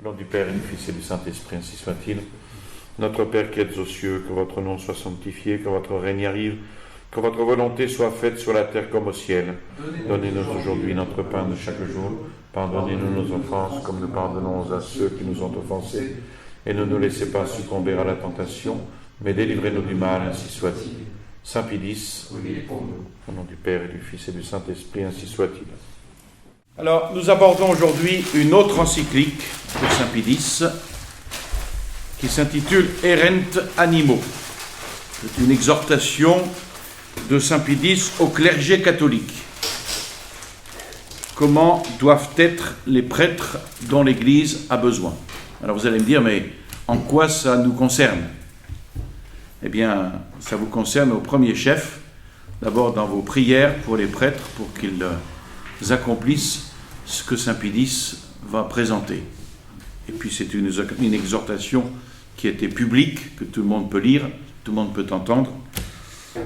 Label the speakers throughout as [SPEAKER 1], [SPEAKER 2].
[SPEAKER 1] Au nom du Père et du Fils et du Saint-Esprit, ainsi soit-il. Notre Père qui êtes aux cieux, que votre nom soit sanctifié, que votre règne arrive, que votre volonté soit faite sur la terre comme au ciel. Donnez-nous aujourd'hui notre pain de chaque jour. Pardonnez-nous nos offenses, comme nous pardonnons à ceux qui nous ont offensés. Et ne nous laissez pas succomber à la tentation, mais délivrez-nous du mal, ainsi soit-il. Saint Pie X, au nom du Père et du Fils et du Saint-Esprit, ainsi soit-il. Alors, nous abordons aujourd'hui une autre encyclique de Saint Pie X qui s'intitule Erent Animo. C'est une exhortation de Saint Pie X au clergé catholique. Comment doivent être les prêtres dont l'Église a besoin? Alors vous allez me dire, mais en quoi ça nous concerne? Eh bien, ça vous concerne au premier chef, d'abord dans vos prières pour les prêtres, pour qu'ils accomplissent ce que Saint Pie X va présenter. Et puis c'est une exhortation qui était publique, que tout le monde peut lire, tout le monde peut entendre.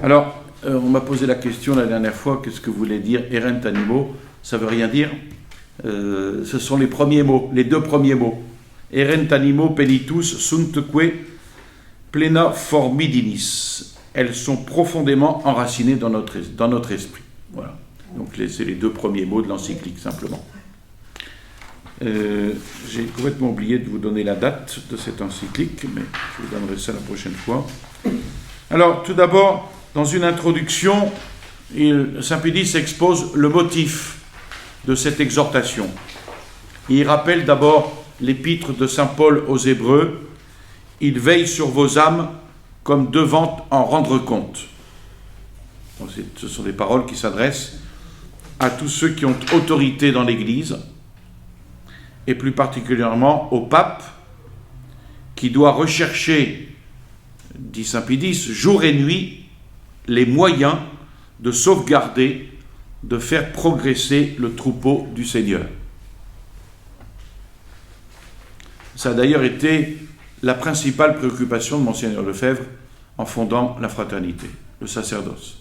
[SPEAKER 1] Alors, on m'a posé la question la dernière fois, qu'est-ce que voulait dire Erent Animo? Ça veut rien dire. Ce sont les premiers mots, les deux premiers mots. Erent Animo penitus suntque plena formidinis. Elles sont profondément enracinées dans notre esprit. Voilà. Donc c'est les deux premiers mots de l'encyclique, simplement. J'ai complètement oublié de vous donner la date de cette encyclique, mais je vous donnerai ça la prochaine fois. Alors, tout d'abord, dans une introduction, Saint Pie X expose le motif de cette exhortation. Il rappelle d'abord l'épître de Saint Paul aux Hébreux. Il veille sur vos âmes comme devant en rendre compte. Donc, ce sont des paroles qui s'adressent à tous ceux qui ont autorité dans l'Église, et plus particulièrement au pape, qui doit rechercher, dit Saint Pie X, jour et nuit, les moyens de sauvegarder, de faire progresser le troupeau du Seigneur. Ça a d'ailleurs été la principale préoccupation de Monseigneur Lefebvre en fondant la fraternité, le sacerdoce.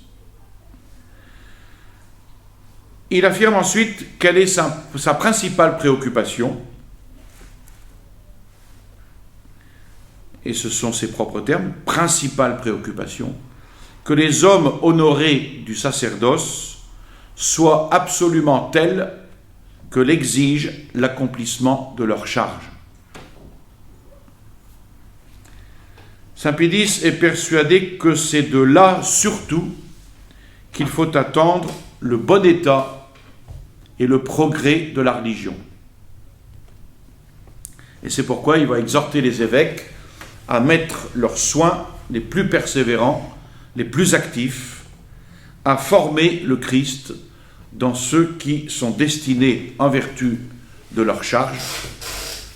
[SPEAKER 1] Il affirme ensuite quelle est sa principale préoccupation, et ce sont ses propres termes, principale préoccupation, que les hommes honorés du sacerdoce soient absolument tels que l'exige l'accomplissement de leur charge. Saint Pie X est persuadé que c'est de là surtout qu'il faut attendre le bon état et le progrès de la religion. Et c'est pourquoi il va exhorter les évêques à mettre leurs soins les plus persévérants, les plus actifs, à former le Christ dans ceux qui sont destinés, en vertu de leur charge,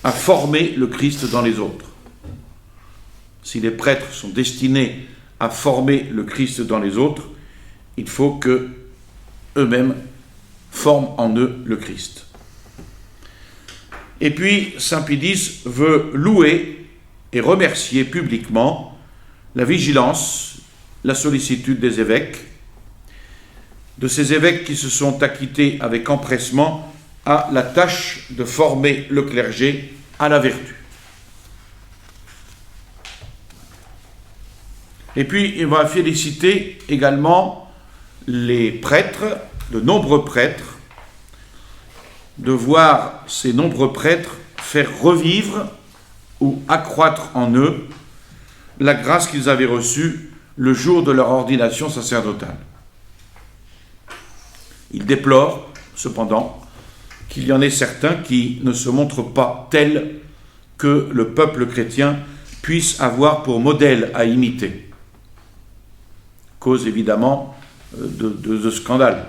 [SPEAKER 1] à former le Christ dans les autres. Si les prêtres sont destinés à former le Christ dans les autres, il faut que eux-mêmes forment en eux le Christ. Et puis, Saint Pie X veut louer et remercier publiquement la vigilance, la sollicitude des évêques, de ces évêques qui se sont acquittés avec empressement à la tâche de former le clergé à la vertu. Et puis, il va féliciter également les prêtres, de nombreux prêtres, de voir ces nombreux prêtres faire revivre ou accroître en eux la grâce qu'ils avaient reçue le jour de leur ordination sacerdotale. Il déplore, cependant, qu'il y en ait certains qui ne se montrent pas tels que le peuple chrétien puisse avoir pour modèle à imiter. Cause évidemment de scandale.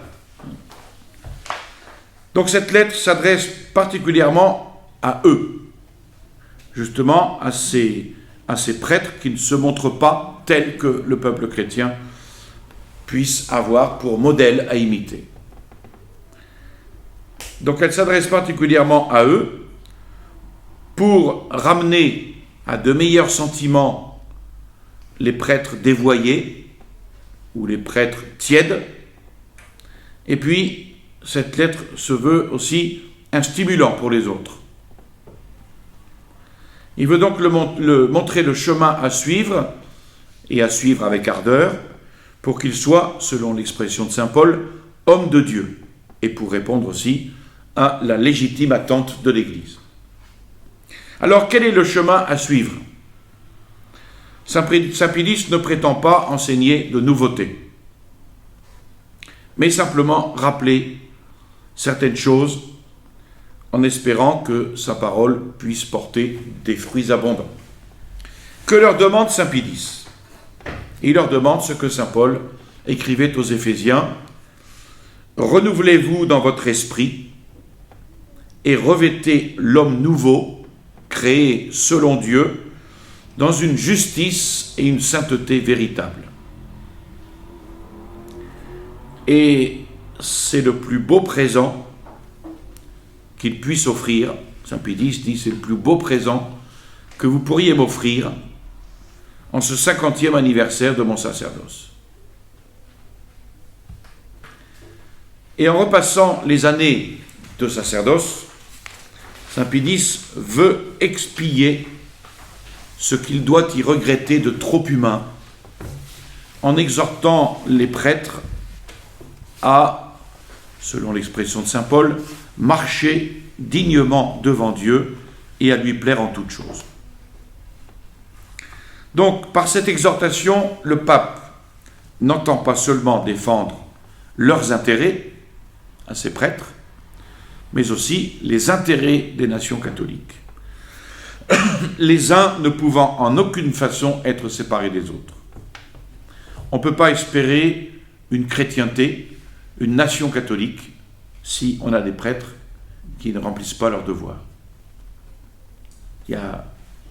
[SPEAKER 1] Donc cette lettre s'adresse particulièrement à eux, justement à ces prêtres qui ne se montrent pas tels que le peuple chrétien puisse avoir pour modèle à imiter. Donc elle s'adresse particulièrement à eux pour ramener à de meilleurs sentiments les prêtres dévoyés ou les prêtres tièdes. Et puis, cette lettre se veut aussi un stimulant pour les autres. Il veut donc montrer le chemin à suivre, et à suivre avec ardeur, pour qu'il soit, selon l'expression de saint Paul, homme de Dieu, et pour répondre aussi à la légitime attente de l'Église. Alors, quel est le chemin à suivre? Saint Pilice ne prétend pas enseigner de nouveautés, mais simplement rappeler certaines choses en espérant que sa parole puisse porter des fruits abondants. Que leur demande saint Pilice? Il leur demande ce que saint Paul écrivait aux Éphésiens: « Renouvelez-vous dans votre esprit et revêtez l'homme nouveau, créé selon Dieu, dans une justice et une sainteté véritables. » Et c'est le plus beau présent qu'il puisse offrir. Saint Pilice dit: c'est le plus beau présent que vous pourriez m'offrir en ce 50e anniversaire de mon sacerdoce. Et en repassant les années de sacerdoce, saint Pilice veut expier ce qu'il doit y regretter de trop humain, en exhortant les prêtres à, selon l'expression de saint Paul, marcher dignement devant Dieu et à lui plaire en toutes choses. Donc, par cette exhortation, le pape n'entend pas seulement défendre leurs intérêts à ses prêtres, mais aussi les intérêts des nations catholiques, les uns ne pouvant en aucune façon être séparés des autres. On ne peut pas espérer une chrétienté, une nation catholique, si on a des prêtres qui ne remplissent pas leurs devoirs. Il y a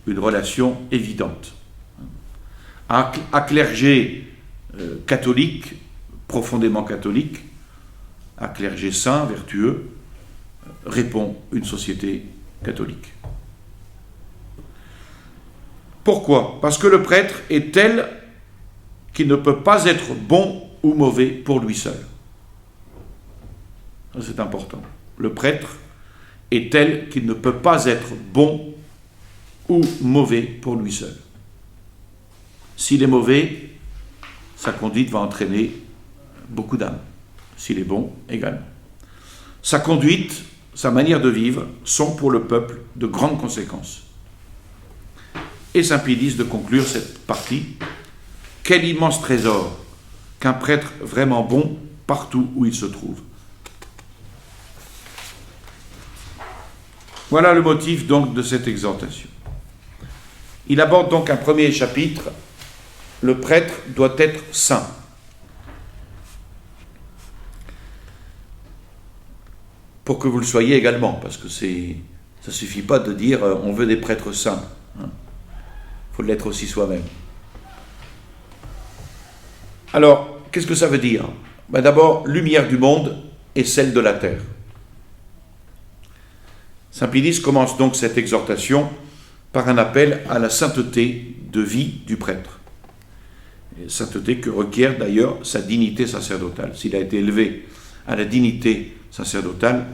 [SPEAKER 1] une relation évidente. À clergé catholique, profondément catholique, à clergé saint, vertueux, répond une société catholique. Pourquoi? Parce que le prêtre est tel qu'il ne peut pas être bon ou mauvais pour lui seul. Ça, c'est important. Le prêtre est tel qu'il ne peut pas être bon ou mauvais pour lui seul. S'il est mauvais, sa conduite va entraîner beaucoup d'âmes. S'il est bon, également. Sa conduite, sa manière de vivre sont pour le peuple de grandes conséquences. Et saint Pilice de conclure cette partie: quel immense trésor qu'un prêtre vraiment bon partout où il se trouve. Voilà le motif donc de cette exhortation. Il aborde donc un premier chapitre: le prêtre doit être saint. Pour que vous le soyez également, parce que ça ne suffit pas de dire on veut des prêtres saints. Il faut l'être aussi soi-même. Alors, qu'est-ce que ça veut dire? D'abord, lumière du monde et celle de la terre. Saint Pilice commence donc cette exhortation par un appel à la sainteté de vie du prêtre. Et sainteté que requiert d'ailleurs sa dignité sacerdotale. S'il a été élevé à la dignité sacerdotale,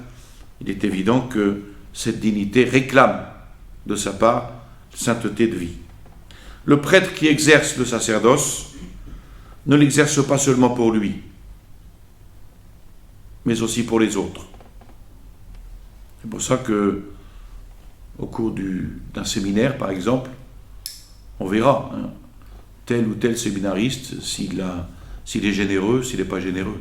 [SPEAKER 1] il est évident que cette dignité réclame de sa part sainteté de vie. Le prêtre qui exerce le sacerdoce ne l'exerce pas seulement pour lui, mais aussi pour les autres. C'est pour ça que, au cours d'un séminaire, par exemple, on verra tel ou tel séminariste, s'il est généreux, s'il n'est pas généreux.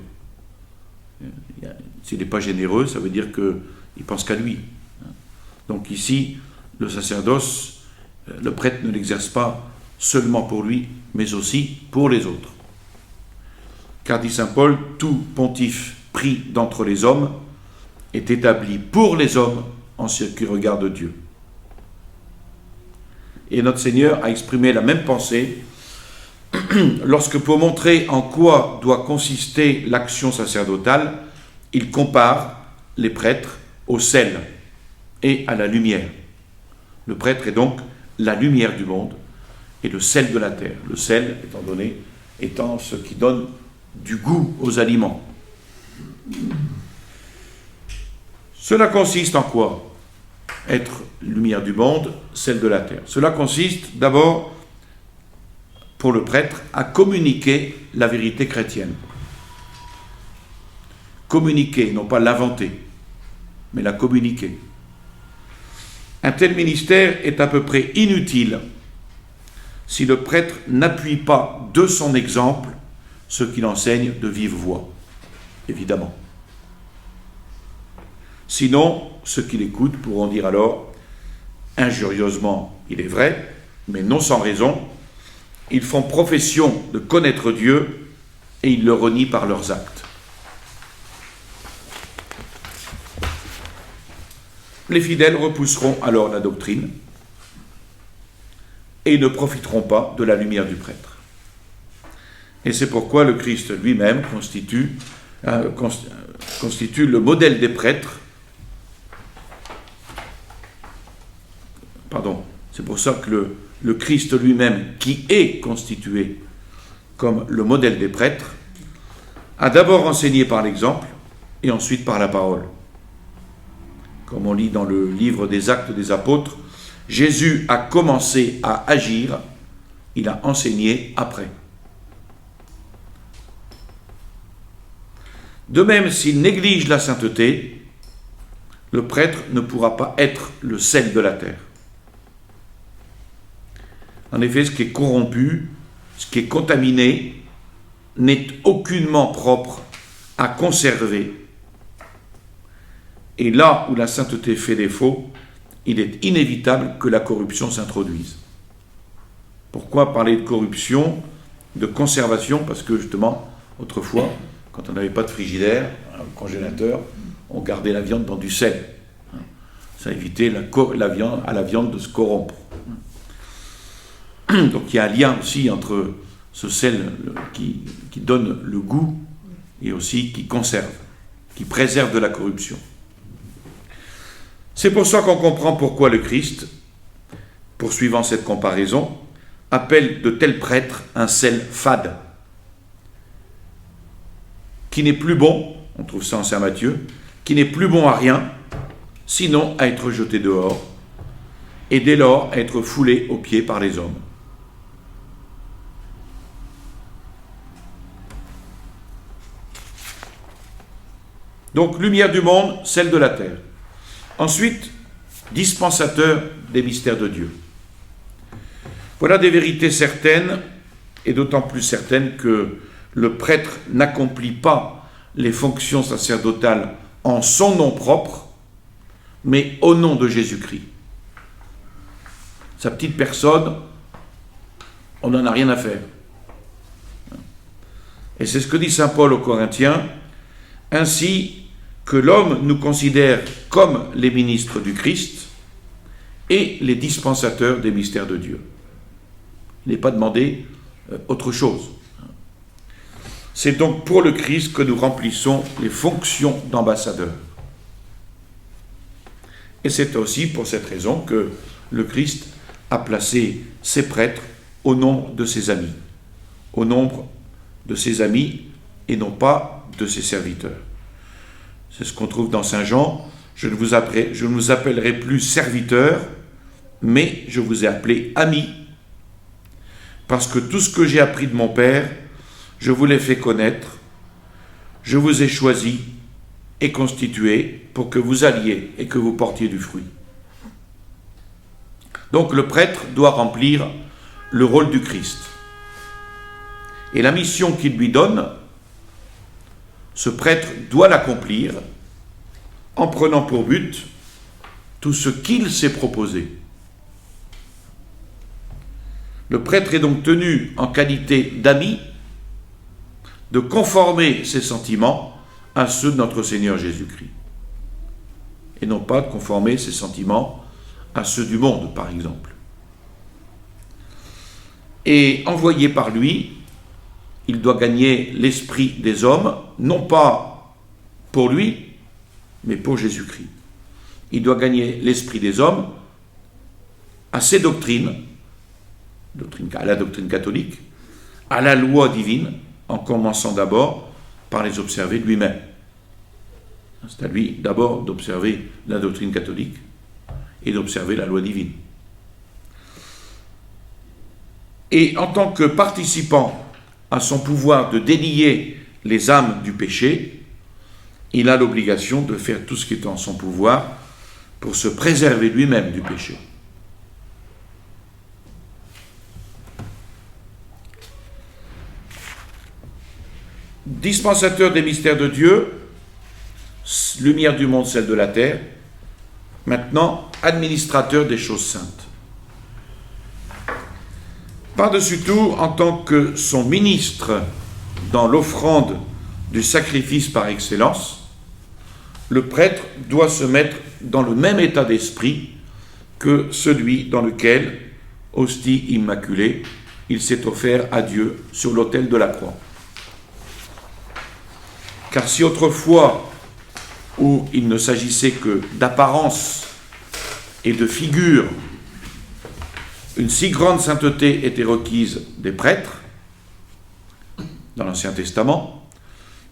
[SPEAKER 1] S'il n'est pas généreux, ça veut dire qu'il pense qu'à lui. Donc ici, le sacerdoce, le prêtre ne l'exerce pas seulement pour lui, mais aussi pour les autres. Car, dit saint Paul, tout pontife pris d'entre les hommes est établi pour les hommes en ce qui regarde Dieu. Et notre Seigneur a exprimé la même pensée lorsque, pour montrer en quoi doit consister l'action sacerdotale, il compare les prêtres au sel et à la lumière. Le prêtre est donc la lumière du monde et le sel de la terre. Le sel, étant ce qui donne du goût aux aliments. Cela consiste en quoi? être lumière du monde, celle de la terre. Cela consiste d'abord, pour le prêtre, à communiquer la vérité chrétienne. Communiquer, non pas l'inventer, mais la communiquer. Un tel ministère est à peu près inutile si le prêtre n'appuie pas de son exemple ce qu'il enseigne de vive voix, évidemment. Sinon, ceux qui l'écoutent pourront dire alors, injurieusement, il est vrai, mais non sans raison, ils font profession de connaître Dieu et ils le renient par leurs actes. Les fidèles repousseront alors la doctrine et ne profiteront pas de la lumière du prêtre. Et c'est pourquoi le Christ lui-même constitue le modèle des prêtres. C'est pour ça que le Christ lui-même, qui est constitué comme le modèle des prêtres, a d'abord enseigné par l'exemple et ensuite par la parole. Comme on lit dans le livre des Actes des Apôtres, Jésus a commencé à agir, il a enseigné après. De même, s'il néglige la sainteté, le prêtre ne pourra pas être le sel de la terre. En effet, ce qui est corrompu, ce qui est contaminé, n'est aucunement propre à conserver. Et là où la sainteté fait défaut, il est inévitable que la corruption s'introduise. Pourquoi parler de corruption, de conservation? Parce que justement, autrefois, quand on n'avait pas de frigidaire, un congélateur, on gardait la viande dans du sel. Ça évitait à la viande de se corrompre. Donc il y a un lien aussi entre ce sel qui donne le goût et aussi qui conserve, qui préserve de la corruption. C'est pour ça qu'on comprend pourquoi le Christ, poursuivant cette comparaison, appelle de tels prêtres un sel fade, qui n'est plus bon, on trouve ça en Saint Matthieu, qui n'est plus bon à rien, sinon à être jeté dehors, et dès lors à être foulé aux pieds par les hommes. Donc, lumière du monde, celle de la terre. Ensuite, dispensateur des mystères de Dieu. Voilà des vérités certaines, et d'autant plus certaines que le prêtre n'accomplit pas les fonctions sacerdotales en son nom propre, mais au nom de Jésus-Christ. Sa petite personne, on n'en a rien à faire. Et c'est ce que dit saint Paul aux Corinthiens, ainsi que l'homme nous considère comme les ministres du Christ et les dispensateurs des mystères de Dieu. Il n'est pas demandé autre chose. C'est donc pour le Christ que nous remplissons les fonctions d'ambassadeurs. Et c'est aussi pour cette raison que le Christ a placé ses prêtres au nombre de ses amis, au nombre de ses amis et non pas de ses serviteurs. C'est ce qu'on trouve dans Saint Jean. Je ne vous appellerai plus serviteur, mais je vous ai appelé ami, parce que tout ce que j'ai appris de mon Père, je vous l'ai fait connaître, je vous ai choisi et constitué pour que vous alliez et que vous portiez du fruit. Donc le prêtre doit remplir le rôle du Christ. Et la mission qu'il lui donne, ce prêtre doit l'accomplir en prenant pour but tout ce qu'il s'est proposé. Le prêtre est donc tenu, en qualité d'ami, de conformer ses sentiments à ceux de notre Seigneur Jésus-Christ. Et non pas de conformer ses sentiments à ceux du monde, par exemple. Et envoyé par lui, il doit gagner l'esprit des hommes, non pas pour lui, mais pour Jésus-Christ. Il doit gagner l'esprit des hommes à ses doctrines, à la doctrine catholique, à la loi divine, en commençant d'abord par les observer lui-même. C'est à lui d'abord d'observer la doctrine catholique, et d'observer la loi divine. Et en tant que participant à son pouvoir de délier les âmes du péché, il a l'obligation de faire tout ce qui est en son pouvoir pour se préserver lui-même du péché. Dispensateur des mystères de Dieu, lumière du monde, celle de la terre, maintenant administrateur des choses saintes. Par-dessus tout, en tant que son ministre dans l'offrande du sacrifice par excellence, le prêtre doit se mettre dans le même état d'esprit que celui dans lequel, hostie immaculée, il s'est offert à Dieu sur l'autel de la croix. Car si autrefois, où il ne s'agissait que d'apparence et de figure, une si grande sainteté était requise des prêtres, dans l'Ancien Testament,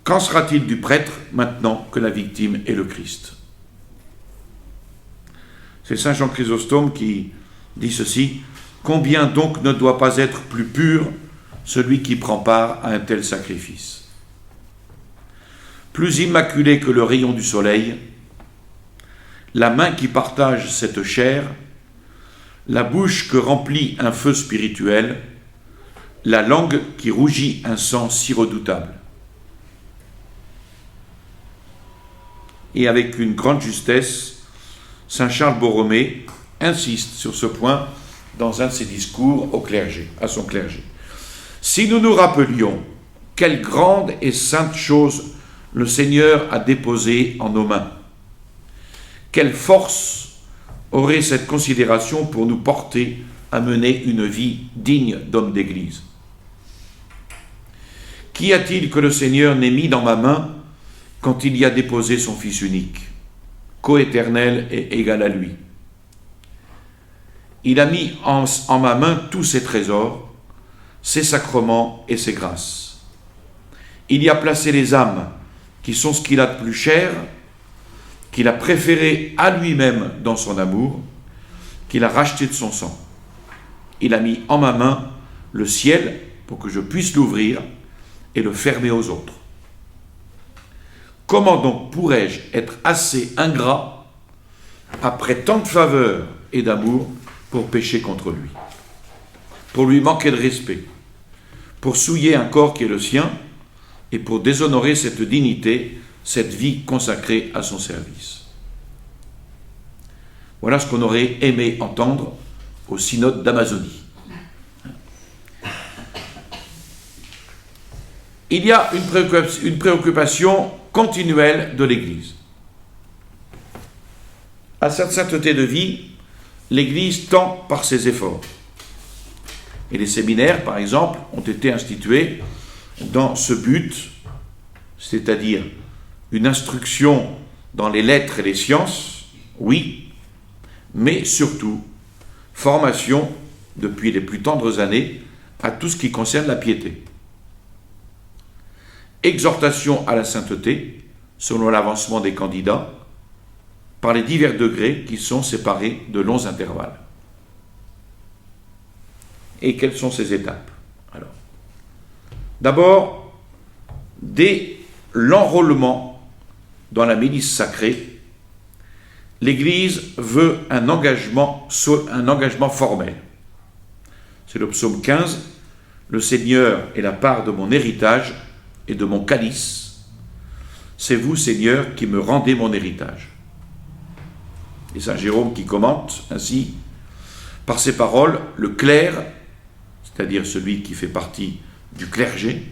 [SPEAKER 1] qu'en sera-t-il du prêtre maintenant que la victime est le Christ? C'est Saint Jean Chrysostome qui dit ceci: « Combien donc ne doit pas être plus pur celui qui prend part à un tel sacrifice? Plus immaculé que le rayon du soleil, la main qui partage cette chair, la bouche que remplit un feu spirituel, la langue qui rougit un sang si redoutable. » Et avec une grande justesse, Saint Charles Borromée insiste sur ce point dans un de ses discours au clergé, à son clergé. Si nous nous rappelions quelle grande et sainte chose le Seigneur a déposée en nos mains, quelle force aurait cette considération pour nous porter à mener une vie digne d'homme d'église. Qu'y a-t-il que le Seigneur n'ait mis dans ma main quand il y a déposé son Fils unique, coéternel et égal à lui? Il a mis en ma main tous ses trésors, ses sacrements et ses grâces. Il y a placé les âmes qui sont ce qu'il a de plus cher, qu'il a préféré à lui-même dans son amour, qu'il a racheté de son sang. Il a mis en ma main le ciel pour que je puisse l'ouvrir et le fermer aux autres. Comment donc pourrais-je être assez ingrat, après tant de faveurs et d'amour, pour pécher contre lui, pour lui manquer de respect, pour souiller un corps qui est le sien et pour déshonorer cette dignité, cette vie consacrée à son service? Voilà ce qu'on aurait aimé entendre au synode d'Amazonie. Il y a une préoccupation continuelle de l'Église. À cette sainteté de vie, l'Église tend par ses efforts. Et les séminaires, par exemple, ont été institués dans ce but, c'est-à-dire une instruction dans les lettres et les sciences, oui, mais surtout formation, depuis les plus tendres années, à tout ce qui concerne la piété. Exhortation à la sainteté, selon l'avancement des candidats, par les divers degrés qui sont séparés de longs intervalles. Et quelles sont ces étapes? Alors, d'abord, dès l'enrôlement dans la milice sacrée, l'Église veut un engagement formel. C'est le psaume 15, « Le Seigneur est la part de mon héritage et de mon calice. C'est vous, Seigneur, qui me rendez mon héritage. » Et Saint Jérôme qui commente ainsi: « Par ces paroles, le clerc, c'est-à-dire celui qui fait partie du clergé,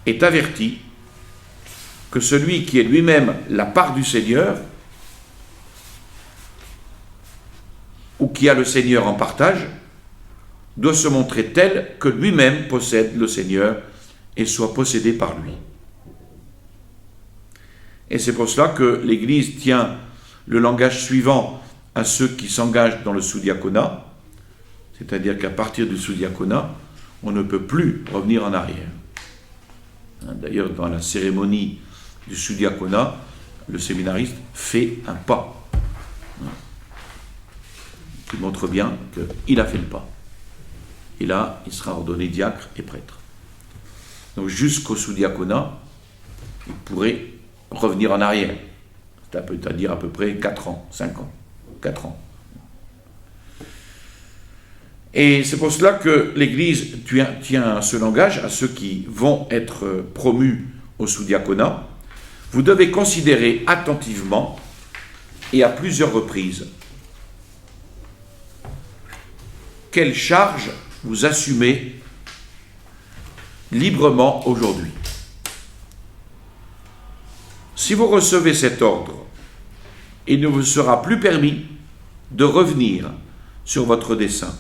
[SPEAKER 1] est averti que celui qui est lui-même la part du Seigneur, ou qui a le Seigneur en partage, doit se montrer tel que lui-même possède le Seigneur et soit possédé par lui. » Et c'est pour cela que l'Église tient le langage suivant à ceux qui s'engagent dans le sous-diaconat, c'est-à-dire qu'à partir du sous-diaconat, on ne peut plus revenir en arrière. D'ailleurs, dans la cérémonie du sous-diaconat, le séminariste fait un pas. qui montre bien qu'il a fait le pas. Et là, il sera ordonné diacre et prêtre. Donc jusqu'au sous-diaconat, il pourrait revenir en arrière. C'est-à-dire à peu près 4 ans, 5 ans, 4 ans. Et c'est pour cela que l'Église tient ce langage à ceux qui vont être promus au sous-diaconat. Vous devez considérer attentivement et à plusieurs reprises quelle charge vous assumez librement aujourd'hui. Si vous recevez cet ordre, il ne vous sera plus permis de revenir sur votre dessein.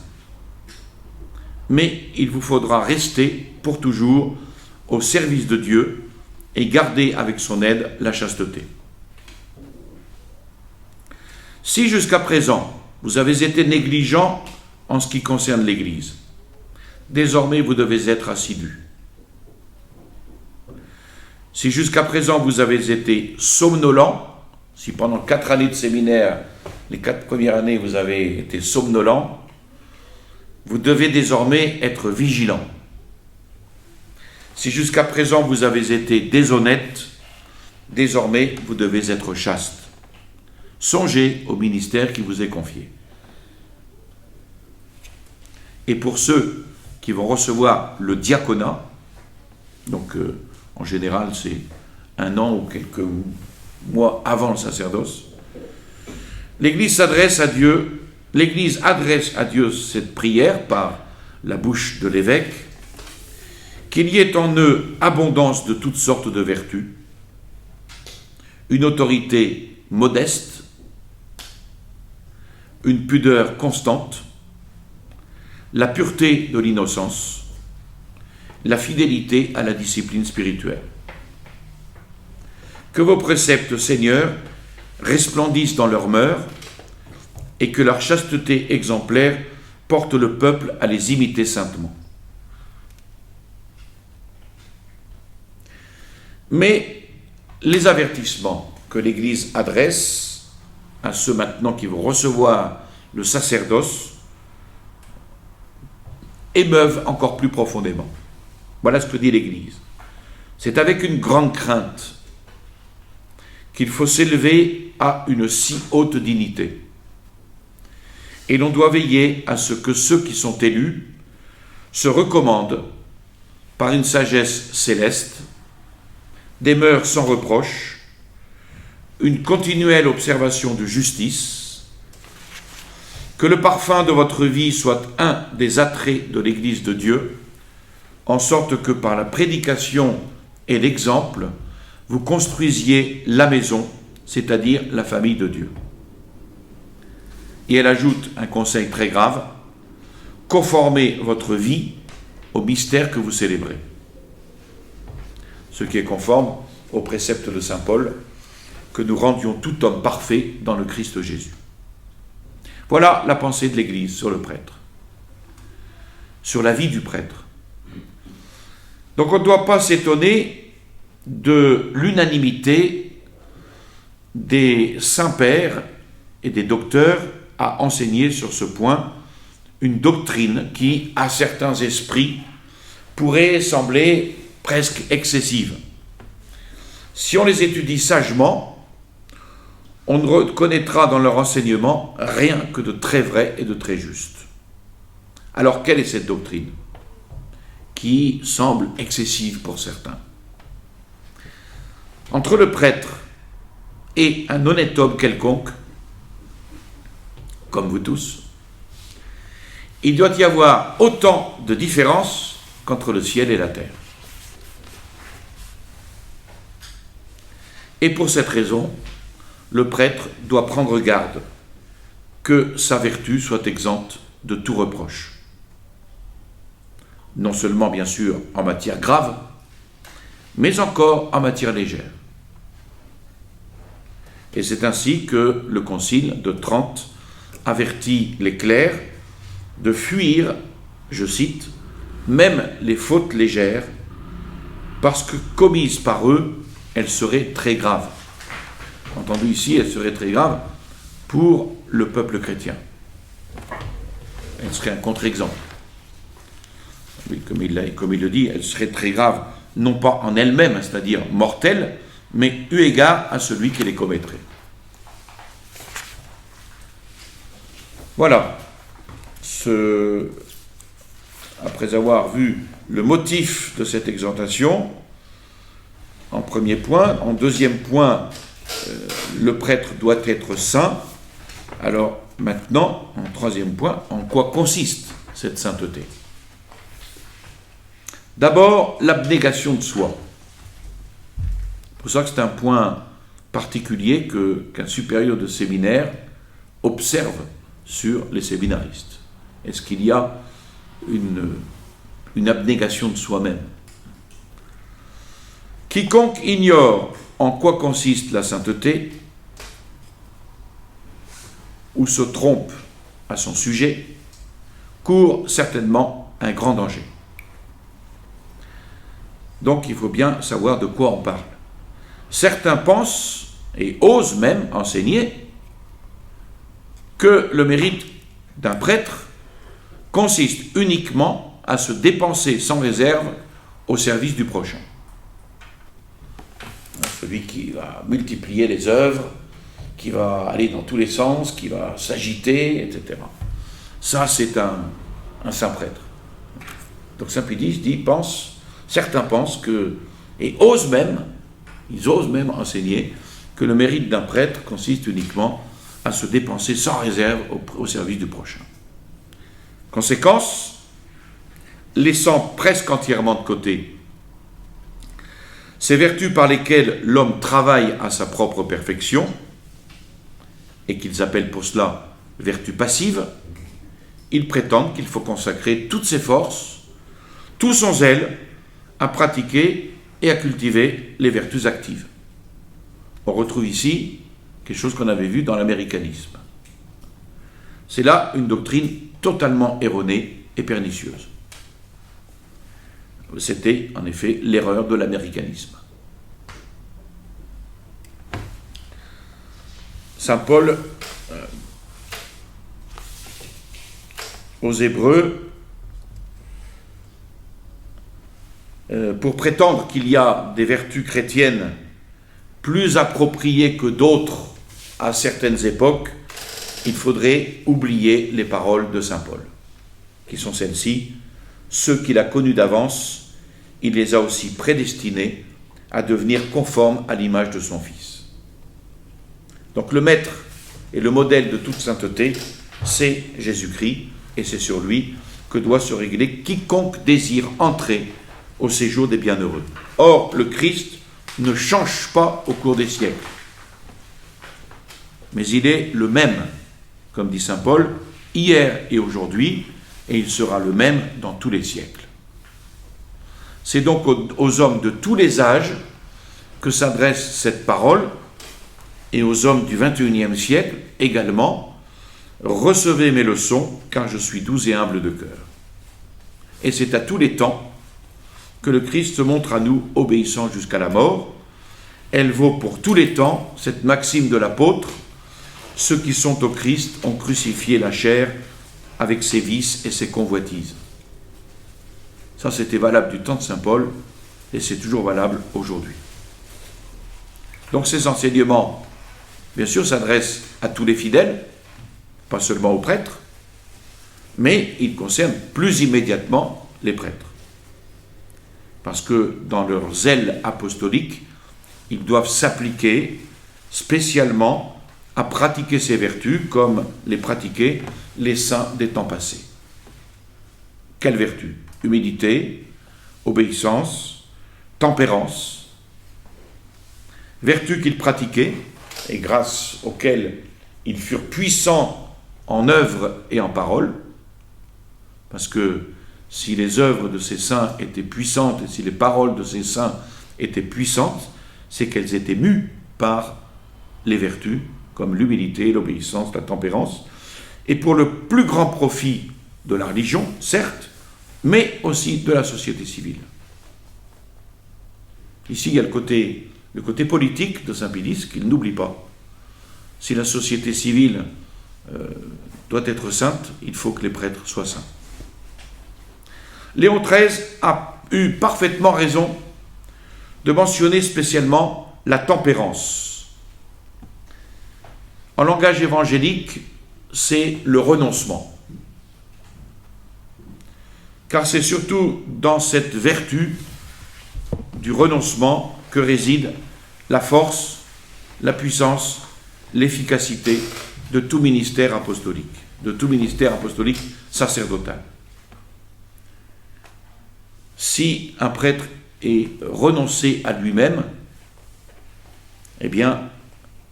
[SPEAKER 1] Mais il vous faudra rester pour toujours au service de Dieu et garder avec son aide la chasteté. Si jusqu'à présent vous avez été négligent en ce qui concerne l'Église, désormais vous devez être assidu. Si jusqu'à présent vous avez été somnolent, si pendant 4 années de séminaire, les 4 premières années vous avez été somnolent, vous devez désormais être vigilant. Si jusqu'à présent vous avez été déshonnête, désormais vous devez être chaste. Songez au ministère qui vous est confié. Et pour ceux qui vont recevoir le diaconat, donc en général c'est 1 an ou quelques mois avant le sacerdoce, l'Église adresse à Dieu cette prière par la bouche de l'évêque, qu'il y ait en eux abondance de toutes sortes de vertus, une autorité modeste, une pudeur constante, la pureté de l'innocence, la fidélité à la discipline spirituelle. Que vos préceptes, Seigneur, resplendissent dans leurs mœurs et que leur chasteté exemplaire porte le peuple à les imiter saintement. Mais les avertissements que l'Église adresse à ceux maintenant qui vont recevoir le sacerdoce émeuvent encore plus profondément. Voilà ce que dit l'Église. C'est avec une grande crainte qu'il faut s'élever à une si haute dignité. Et l'on doit veiller à ce que ceux qui sont élus se recommandent par une sagesse céleste, des mœurs sans reproche, une continuelle observation de justice, que le parfum de votre vie soit un des attraits de l'Église de Dieu, en sorte que par la prédication et l'exemple, vous construisiez la maison, c'est-à-dire la famille de Dieu. Et elle ajoute un conseil très grave, conformez votre vie au mystère que vous célébrez. Ce qui est conforme au précepte de saint Paul, que nous rendions tout homme parfait dans le Christ Jésus. Voilà la pensée de l'Église sur le prêtre, sur la vie du prêtre. Donc on ne doit pas s'étonner de l'unanimité des saints-pères et des docteurs à enseigner sur ce point une doctrine qui, à certains esprits, pourrait sembler presque excessive. Si on les étudie sagement, on ne reconnaîtra dans leur enseignement rien que de très vrai et de très juste. Alors, quelle est cette doctrine qui semble excessive pour certains? Entre le prêtre et un honnête homme quelconque, comme vous tous, il doit y avoir autant de différence qu'entre le ciel et la terre. Et pour cette raison, le prêtre doit prendre garde que sa vertu soit exempte de tout reproche. Non seulement, bien sûr, en matière grave, mais encore en matière légère. Et c'est ainsi que le Concile de Trente avertit les clercs de fuir, je cite, même les fautes légères, parce que commises par eux, elles seraient très graves. Entendu ici, elles seraient très graves pour le peuple chrétien. Elle serait un contre-exemple. Oui, comme il le dit, elle serait très grave, non pas en elle-même, c'est-à-dire mortelle, mais eu égard à celui qui les commettrait. Voilà. Après avoir vu le motif de cette exhortation, en premier point. En deuxième point, le prêtre doit être saint. Alors maintenant, en troisième point, en quoi consiste cette sainteté ? D'abord, l'abnégation de soi. C'est pour ça que c'est un point particulier qu'un supérieur de séminaire observe sur les séminaristes. Est-ce qu'il y a une abnégation de soi-même ? Quiconque ignore en quoi consiste la sainteté ou se trompe à son sujet court certainement un grand danger. Donc il faut bien savoir de quoi on parle. Certains pensent et osent même enseigner que le mérite d'un prêtre consiste uniquement à se dépenser sans réserve au service du prochain. Celui qui va multiplier les œuvres, qui va aller dans tous les sens, qui va s'agiter, etc. Ça, c'est un saint prêtre. Donc saint Pie X certains pensent que, et ils osent même enseigner que le mérite d'un prêtre consiste uniquement à se dépenser sans réserve au service du prochain. Conséquence, laissant presque entièrement de côté ces vertus par lesquelles l'homme travaille à sa propre perfection, et qu'ils appellent pour cela vertus passives, ils prétendent qu'il faut consacrer toutes ses forces, tout son zèle, à pratiquer et à cultiver les vertus actives. On retrouve ici quelque chose qu'on avait vu dans l'américanisme. C'est là une doctrine totalement erronée et pernicieuse. C'était en effet l'erreur de l'américanisme. Saint Paul, aux Hébreux, pour prétendre qu'il y a des vertus chrétiennes plus appropriées que d'autres à certaines époques, il faudrait oublier les paroles de Saint Paul, qui sont celles-ci. Ceux qu'il a connus d'avance, il les a aussi prédestinés à devenir conformes à l'image de son Fils. Donc le maître et le modèle de toute sainteté, c'est Jésus-Christ, et c'est sur lui que doit se réguler quiconque désire entrer au séjour des bienheureux. Or, le Christ ne change pas au cours des siècles, mais il est le même, comme dit saint Paul, hier et aujourd'hui, et il sera le même dans tous les siècles. C'est donc aux hommes de tous les âges que s'adresse cette parole, et aux hommes du XXIe siècle également. Recevez mes leçons, car je suis doux et humble de cœur. Et c'est à tous les temps que le Christ se montre à nous obéissant jusqu'à la mort. Elle vaut pour tous les temps cette maxime de l'apôtre: ceux qui sont au Christ ont crucifié la chair avec ses vices et ses convoitises. Ça, c'était valable du temps de saint Paul, et c'est toujours valable aujourd'hui. Donc ces enseignements, bien sûr, s'adressent à tous les fidèles, pas seulement aux prêtres, mais ils concernent plus immédiatement les prêtres. Parce que dans leur zèle apostolique, ils doivent s'appliquer spécialement à pratiquer ces vertus comme les pratiquaient les saints des temps passés. Quelles vertus ? Humilité, obéissance, tempérance. Vertus qu'ils pratiquaient et grâce auxquelles ils furent puissants en œuvre et en parole, parce que si les œuvres de ces saints étaient puissantes et si les paroles de ces saints étaient puissantes, c'est qu'elles étaient mues par les vertus, comme l'humilité, l'obéissance, la tempérance, et pour le plus grand profit de la religion, certes, mais aussi de la société civile. Ici, il y a le côté politique de saint Pie X qu'il n'oublie pas. Si la société civile doit être sainte, il faut que les prêtres soient saints. Léon XIII a eu parfaitement raison de mentionner spécialement la tempérance. En langage évangélique, c'est le renoncement. Car c'est surtout dans cette vertu du renoncement que réside la force, la puissance, l'efficacité de tout ministère apostolique sacerdotal. Si un prêtre est renoncé à lui-même, eh bien,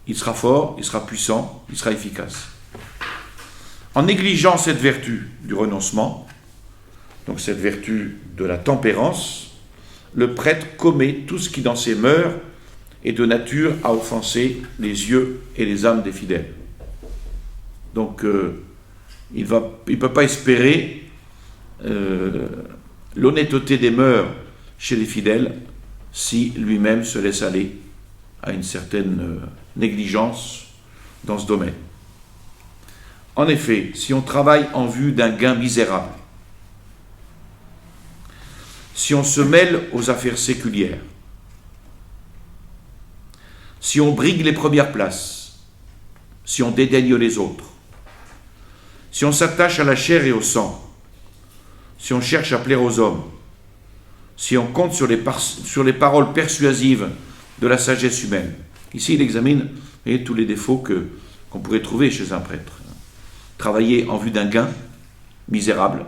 [SPEAKER 1] il sera fort, il sera puissant, il sera efficace. En négligeant cette vertu du renoncement, donc cette vertu de la tempérance, le prêtre commet tout ce qui dans ses mœurs est de nature à offenser les yeux et les âmes des fidèles. Donc il ne peut pas espérer l'honnêteté des mœurs chez les fidèles si lui-même se laisse aller à une certaine négligence dans ce domaine. En effet, si on travaille en vue d'un gain misérable, si on se mêle aux affaires séculières, si on brigue les premières places, si on dédaigne les autres, si on s'attache à la chair et au sang, si on cherche à plaire aux hommes, si on compte sur les paroles persuasives de la sagesse humaine. Ici, il examine tous les défauts qu'on pourrait trouver chez un prêtre. Travailler en vue d'un gain misérable,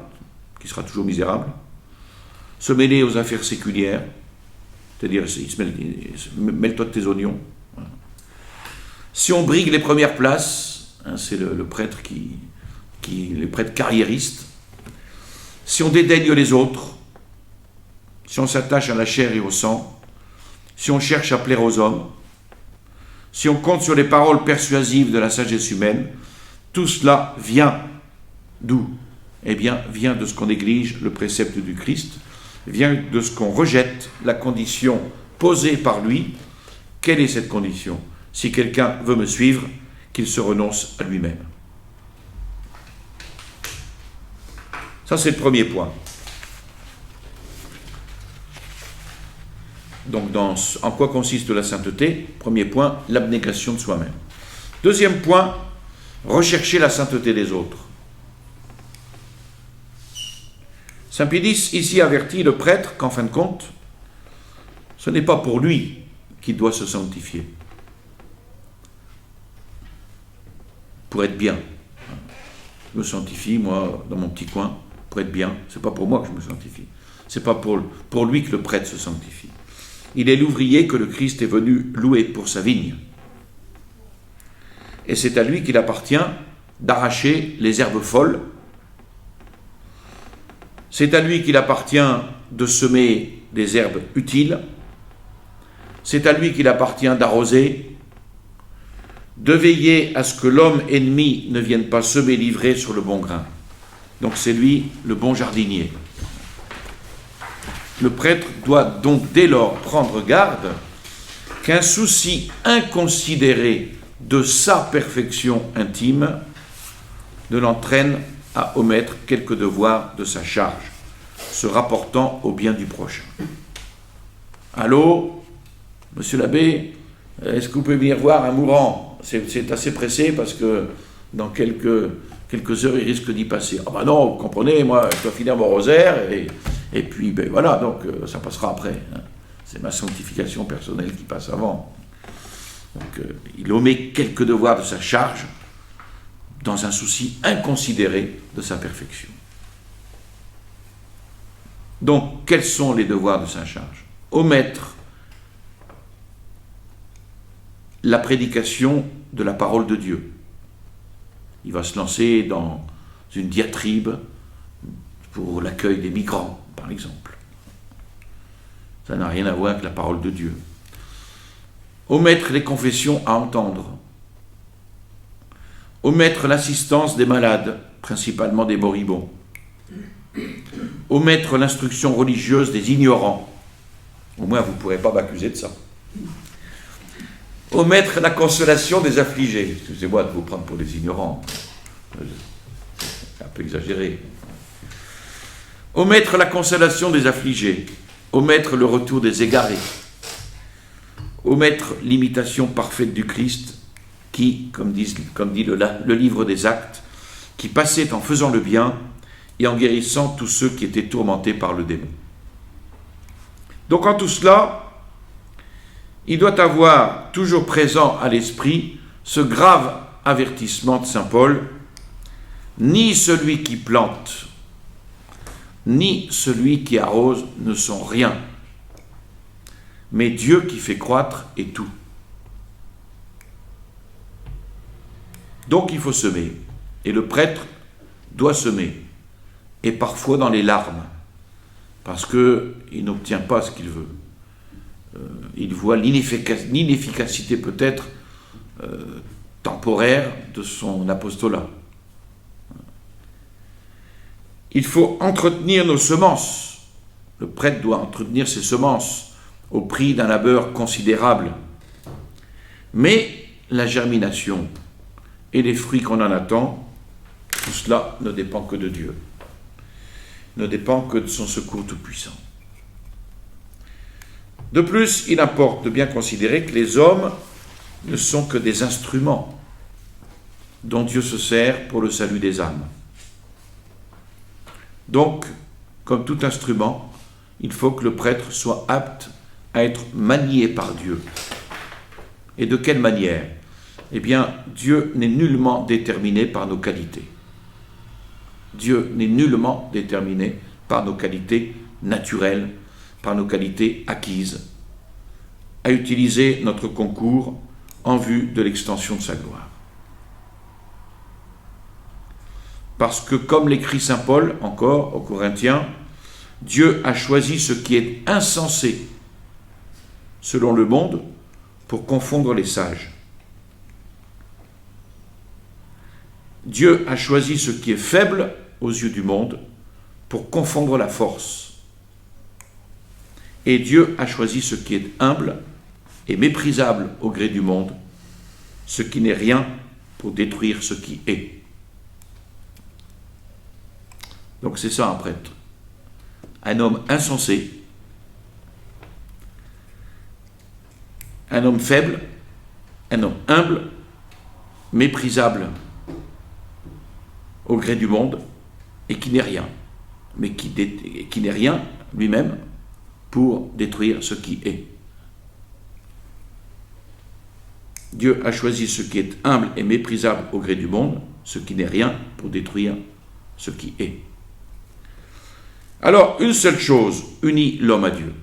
[SPEAKER 1] qui sera toujours misérable, se mêler aux affaires séculières, c'est-à-dire mêle-toi de tes oignons. Si on brigue les premières places, c'est le prêtre les prêtres carriéristes. Si on dédaigne les autres, si on s'attache à la chair et au sang, si on cherche à plaire aux hommes, si on compte sur les paroles persuasives de la sagesse humaine, tout cela vient d'où? Eh bien, vient de ce qu'on néglige le précepte du Christ, vient de ce qu'on rejette la condition posée par lui. Quelle est cette condition? Si quelqu'un veut me suivre, qu'il se renonce à lui-même. Ça, c'est le premier point. Donc, en quoi consiste la sainteté? Premier point, l'abnégation de soi-même. Deuxième point, rechercher la sainteté des autres. Saint Pédis ici avertit le prêtre qu'en fin de compte, ce n'est pas pour lui qu'il doit se sanctifier. Pour être bien. Je me sanctifie, moi, dans mon petit coin, pour être bien. C'est pas pour moi que je me sanctifie. C'est pas pour lui que le prêtre se sanctifie. Il est l'ouvrier que le Christ est venu louer pour sa vigne. Et c'est à lui qu'il appartient d'arracher les herbes folles. C'est à lui qu'il appartient de semer des herbes utiles. C'est à lui qu'il appartient d'arroser, de veiller à ce que l'homme ennemi ne vienne pas semer l'ivraie sur le bon grain. Donc c'est lui le bon jardinier. Le prêtre doit donc dès lors prendre garde qu'un souci inconsidéré de sa perfection intime ne l'entraîne à omettre quelques devoirs de sa charge, se rapportant au bien du prochain. Allô, monsieur l'abbé, est-ce que vous pouvez venir voir un mourant? C'est assez pressé parce que dans quelques heures, il risque d'y passer. Ah ben non, vous comprenez, moi, je dois finir mon rosaire et puis, ben voilà, donc ça passera après. Hein. C'est ma sanctification personnelle qui passe avant. Donc, il omet quelques devoirs de sa charge dans un souci inconsidéré de sa perfection. Donc, quels sont les devoirs de sa charge? Omettre la prédication de la parole de Dieu. Il va se lancer dans une diatribe pour l'accueil des migrants, par exemple. Ça n'a rien à voir avec la parole de Dieu. Omettre les confessions à entendre. Omettre l'assistance des malades, principalement des moribonds. Omettre l'instruction religieuse des ignorants. Au moins, vous ne pourrez pas m'accuser de ça. Omettre la consolation des affligés. Excusez-moi de vous prendre pour des ignorants. un peu exagéré. Omettre la consolation des affligés, omettre le retour des égarés, omettre l'imitation parfaite du Christ qui, comme dit le livre des Actes, qui passait en faisant le bien et en guérissant tous ceux qui étaient tourmentés par le démon. Donc en tout cela, il doit avoir toujours présent à l'esprit ce grave avertissement de saint Paul: ni celui qui plante, ni celui qui arrose ne sont rien, mais Dieu qui fait croître est tout. Donc il faut semer, et le prêtre doit semer, et parfois dans les larmes, parce qu'il n'obtient pas ce qu'il veut. Il voit l'inefficacité peut-être temporaire de son apostolat. Il faut entretenir nos semences. Le prêtre doit entretenir ses semences au prix d'un labeur considérable. Mais la germination et les fruits qu'on en attend, tout cela ne dépend que de Dieu, ne dépend que de son secours tout-puissant. De plus, il importe de bien considérer que les hommes ne sont que des instruments dont Dieu se sert pour le salut des âmes. Donc, comme tout instrument, il faut que le prêtre soit apte à être manié par Dieu. Et de quelle manière ? Eh bien, Dieu n'est nullement déterminé par nos qualités. Dieu n'est nullement déterminé par nos qualités naturelles, par nos qualités acquises, à utiliser notre concours en vue de l'extension de sa gloire. Parce que, comme l'écrit saint Paul, encore aux Corinthiens, Dieu a choisi ce qui est insensé, selon le monde, pour confondre les sages. Dieu a choisi ce qui est faible aux yeux du monde pour confondre la force. Et Dieu a choisi ce qui est humble et méprisable au gré du monde, ce qui n'est rien pour détruire ce qui est. Donc c'est ça un prêtre. Un homme insensé, un homme faible, un homme humble, méprisable au gré du monde, et qui n'est rien, mais qui n'est rien lui-même pour détruire ce qui est. Dieu a choisi ce qui est humble et méprisable au gré du monde, ce qui n'est rien pour détruire ce qui est. Alors, une seule chose unit l'homme à Dieu.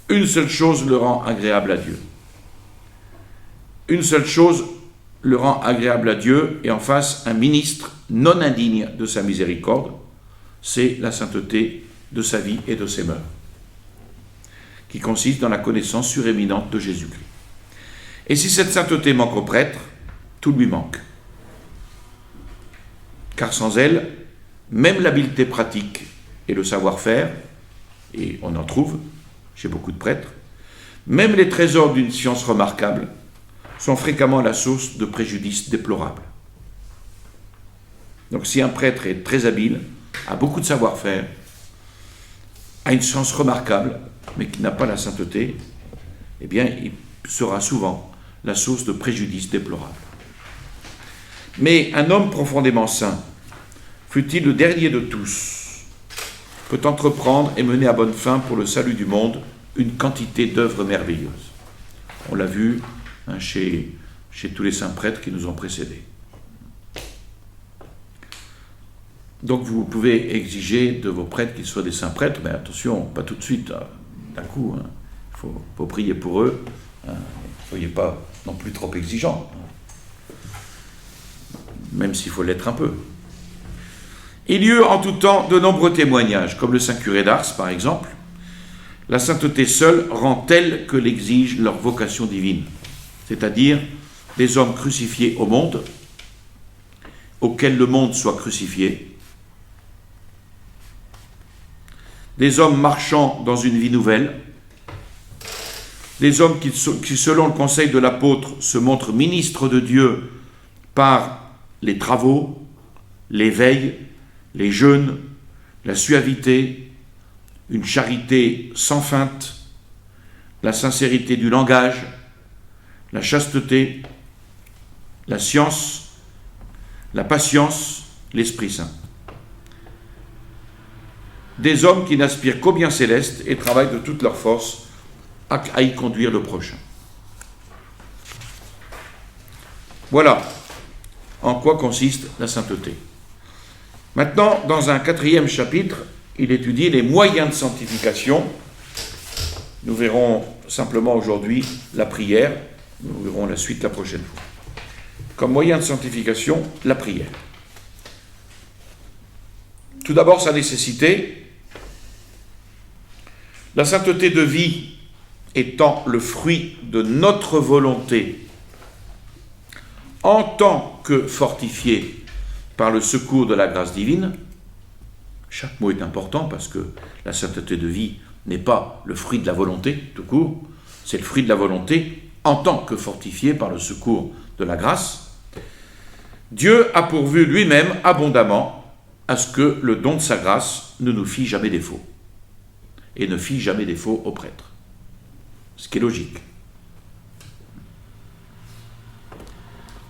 [SPEAKER 1] Une seule chose le rend agréable à Dieu. Une seule chose le rend agréable à Dieu et en face un ministre non indigne de sa miséricorde, c'est la sainteté de sa vie et de ses mœurs, qui consiste dans la connaissance suréminente de Jésus-Christ. Et si cette sainteté manque au prêtre, tout lui manque. Car sans elle, même l'habileté pratique et le savoir-faire, et on en trouve chez beaucoup de prêtres, même les trésors d'une science remarquable sont fréquemment la source de préjudices déplorables. Donc si un prêtre est très habile, a beaucoup de savoir-faire, a une science remarquable, mais qui n'a pas la sainteté, eh bien, il sera souvent la source de préjudices déplorables. Mais un homme profondément saint, fût-il le dernier de tous, peut entreprendre et mener à bonne fin pour le salut du monde une quantité d'œuvres merveilleuses. On l'a vu chez tous les saints prêtres qui nous ont précédés. Donc vous pouvez exiger de vos prêtres qu'ils soient des saints prêtres, mais attention, pas tout de suite, d'un coup. Il faut prier pour eux. Ne soyez pas non plus trop exigeants, même s'il faut l'être un peu. Il y eut en tout temps de nombreux témoignages, comme le saint curé d'Ars par exemple. La sainteté seule rend telle que l'exige leur vocation divine, c'est-à-dire des hommes crucifiés au monde, auxquels le monde soit crucifié, des hommes marchant dans une vie nouvelle, des hommes qui selon le conseil de l'apôtre, se montrent ministres de Dieu par les travaux, les veilles, les jeûnes, la suavité, une charité sans feinte, la sincérité du langage, la chasteté, la science, la patience, l'Esprit Saint. Des hommes qui n'aspirent qu'au bien céleste et travaillent de toute leur force à y conduire le prochain. Voilà en quoi consiste la sainteté. Maintenant, dans un 4e chapitre, il étudie les moyens de sanctification. Nous verrons simplement aujourd'hui la prière. Nous verrons la suite la prochaine fois. Comme moyen de sanctification, la prière. Tout d'abord, sa nécessité. La sainteté de vie étant le fruit de notre volonté en tant que fortifiée par le secours de la grâce divine. Chaque mot est important parce que la sainteté de vie n'est pas le fruit de la volonté, tout court, c'est le fruit de la volonté en tant que fortifiée par le secours de la grâce. Dieu a pourvu lui-même abondamment à ce que le don de sa grâce ne nous fît jamais défaut et ne fît jamais défaut aux prêtres. Ce qui est logique.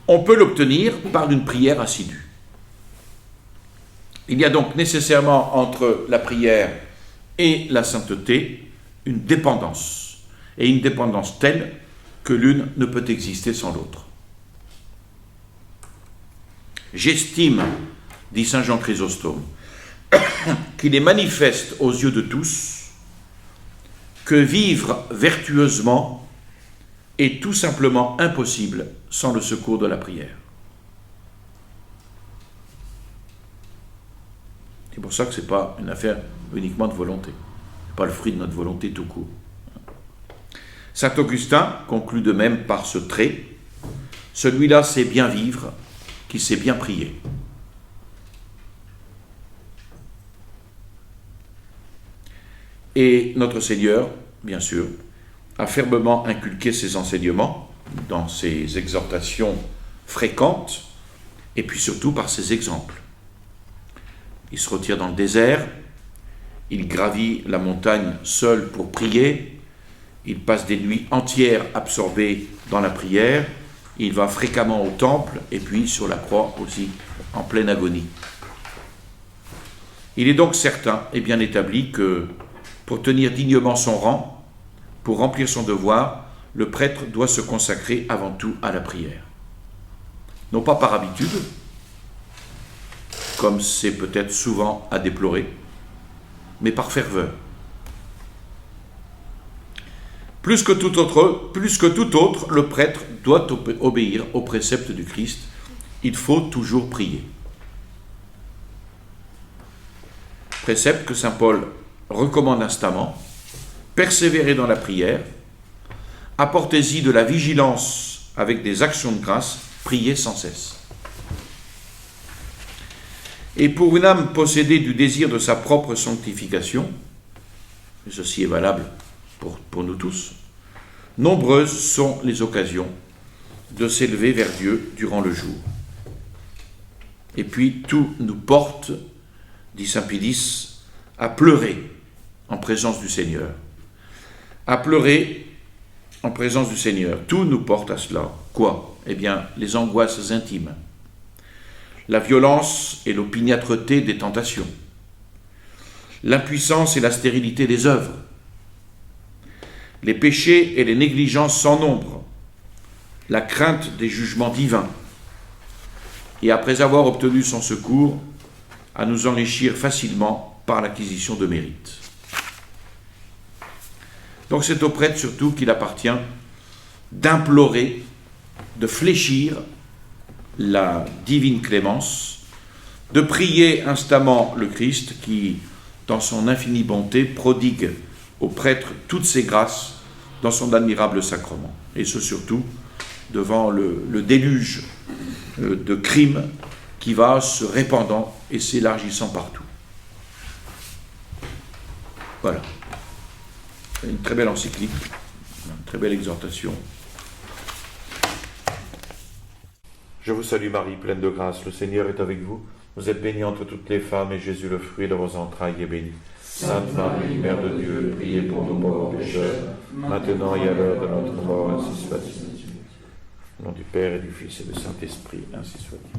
[SPEAKER 1] On peut l'obtenir par une prière assidue. Il y a donc nécessairement entre la prière et la sainteté une dépendance, et une dépendance telle que l'une ne peut exister sans l'autre. J'estime, dit saint Jean Chrysostome, qu'il est manifeste aux yeux de tous que vivre vertueusement est tout simplement impossible sans le secours de la prière. C'est pour ça que ce n'est pas une affaire uniquement de volonté. Ce n'est pas le fruit de notre volonté tout court. Saint Augustin conclut de même par ce trait: celui-là sait bien vivre, qui sait bien prier. Et notre Seigneur, bien sûr, a fermement inculqué ses enseignements dans ses exhortations fréquentes, et puis surtout par ses exemples. Il se retire dans le désert, il gravit la montagne seul pour prier, il passe des nuits entières absorbé dans la prière, il va fréquemment au temple, et puis sur la croix aussi, en pleine agonie. Il est donc certain et bien établi que, pour tenir dignement son rang, pour remplir son devoir, le prêtre doit se consacrer avant tout à la prière. Non pas par habitude, comme c'est peut-être souvent à déplorer, mais par ferveur. Plus que tout autre, le prêtre doit obéir au précepte du Christ. Il faut toujours prier. Précepte que saint Paul recommande instamment: persévérez dans la prière, apportez-y de la vigilance avec des actions de grâce, priez sans cesse. Et pour une âme possédée du désir de sa propre sanctification, et ceci est valable pour nous tous, nombreuses sont les occasions de s'élever vers Dieu durant le jour. Et puis tout nous porte, dit saint Pie X, à pleurer en présence du Seigneur. À pleurer en présence du Seigneur. Tout nous porte à cela. Quoi? Eh bien, les angoisses intimes, la violence et l'opiniâtreté des tentations, l'impuissance et la stérilité des œuvres, les péchés et les négligences sans nombre, la crainte des jugements divins, et après avoir obtenu son secours, à nous enrichir facilement par l'acquisition de mérites. Donc c'est au prêtre surtout qu'il appartient d'implorer, de fléchir la divine clémence, de prier instamment le Christ qui, dans son infinie bonté, prodigue au prêtre toutes ses grâces dans son admirable sacrement. Et ce surtout devant le déluge de crimes qui va se répandant et s'élargissant partout. Voilà. Une très belle encyclique, une très belle exhortation.
[SPEAKER 2] Je vous salue Marie, pleine de grâce, le Seigneur est avec vous. Vous êtes bénie entre toutes les femmes, et Jésus, le fruit de vos entrailles, est béni. Sainte Marie, Mère de Dieu, priez pour nous pauvres pécheurs, maintenant et à l'heure de notre mort, ainsi soit-il. Au nom du Père et du Fils et du Saint-Esprit, ainsi soit-il.